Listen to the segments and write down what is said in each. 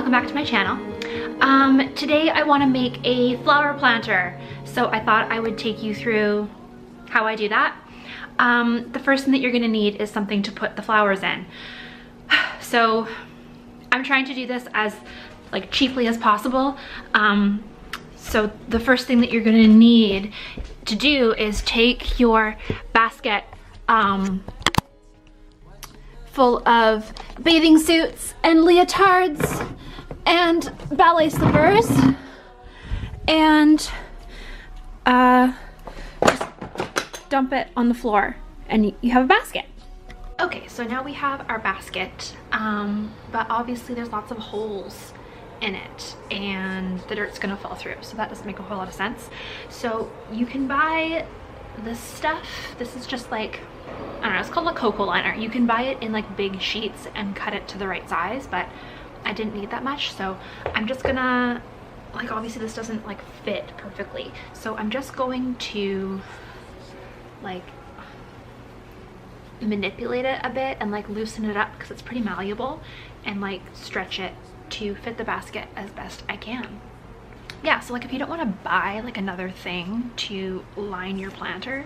welcome back to my channel. Today I want to make a flower planter, so I thought I would take you through how I do that. The first thing that you're going to need is something to put the flowers in. So I'm trying to do this as like cheaply as possible. So the first thing that you're going to need to do is take your basket full of bathing suits and leotards and ballet slippers and just dump it on the floor and you have a basket. Okay, so now we have our basket, but obviously there's lots of holes in it and the dirt's gonna fall through, so that doesn't make a whole lot of sense. So you can buy this stuff. This is just like, I don't know, it's called a cocoa liner. You can buy it in like big sheets and cut it to the right size, but I didn't need that much, so I'm just gonna, like, obviously this doesn't like fit perfectly, so I'm just going to like manipulate it a bit and like loosen it up because it's pretty malleable, and like stretch it to fit the basket as best I can. Yeah, so like if you don't want to buy like another thing to line your planter,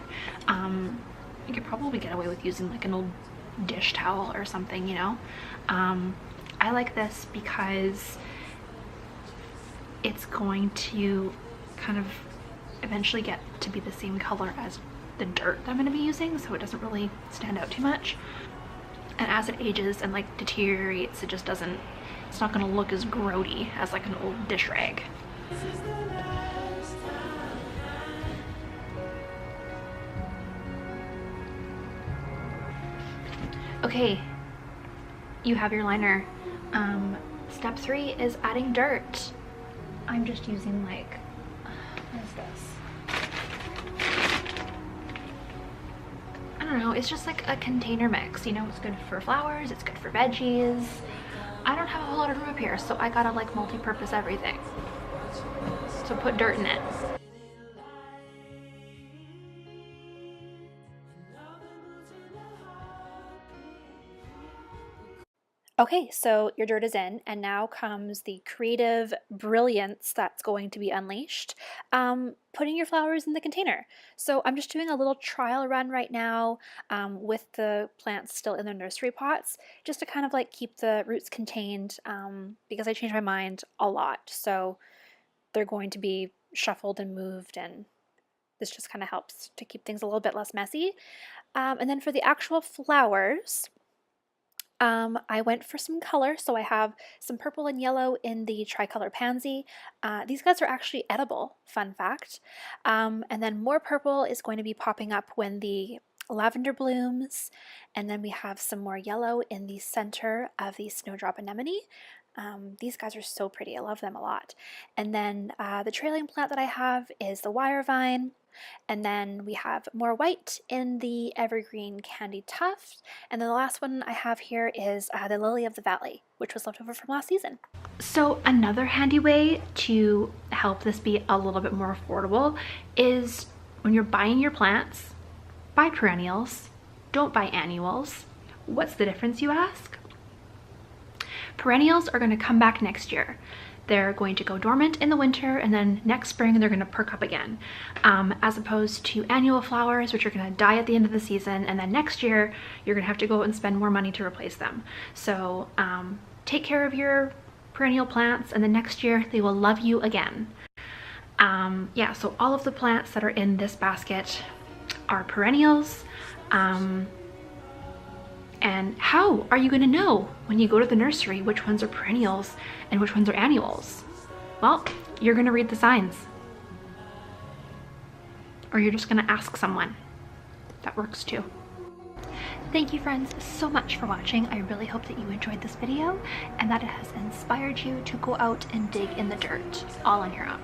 you could probably get away with using like an old dish towel or something, you know. I like this because it's going to kind of eventually get to be the same color as the dirt that I'm going to be using, so it doesn't really stand out too much. And as it ages and like deteriorates, it just doesn't, it's not going to look as grody as like an old dish rag. Okay, you have your liner. Step 3 is adding dirt. I'm just using like, what is this? I don't know, it's just like a container mix, you know. It's good for flowers, it's good for veggies. I don't have a whole lot of room up here, so I gotta like multi-purpose everything. So put dirt in it. Okay, so your dirt is in, and now comes the creative brilliance that's going to be unleashed. Putting your flowers in the container. So I'm just doing a little trial run right now with the plants still in their nursery pots, just to kind of like keep the roots contained, because I change my mind a lot. So they're going to be shuffled and moved, and this just kind of helps to keep things a little bit less messy. And then for the actual flowers, I went for some color, so I have some purple and yellow in the tricolor pansy. These guys are actually edible, fun fact. And then more purple is going to be popping up when the lavender blooms, and then we have some more yellow in the center of the snowdrop anemone. These guys are so pretty, I love them a lot. And then the trailing plant that I have is the wire vine. And then we have more white in the evergreen candy tuft. And then the last one I have here is the lily of the valley, which was left over from last season. So another handy way to help this be a little bit more affordable is when you're buying your plants, buy perennials, don't buy annuals. What's the difference, you ask? Perennials are going to come back next year. They're going to go dormant in the winter, and then next spring they're going to perk up again, as opposed to annual flowers, which are going to die at the end of the season, and then next year you're going to have to go and spend more money to replace them. So take care of your perennial plants, and then next year they will love you again. Yeah, so all of the plants that are in this basket are perennials. And how are you going to know when you go to the nursery which ones are perennials and which ones are annuals? Well, you're going to read the signs. Or you're just going to ask someone. That works too. Thank you, friends, so much for watching. I really hope that you enjoyed this video and that it has inspired you to go out and dig in the dirt all on your own.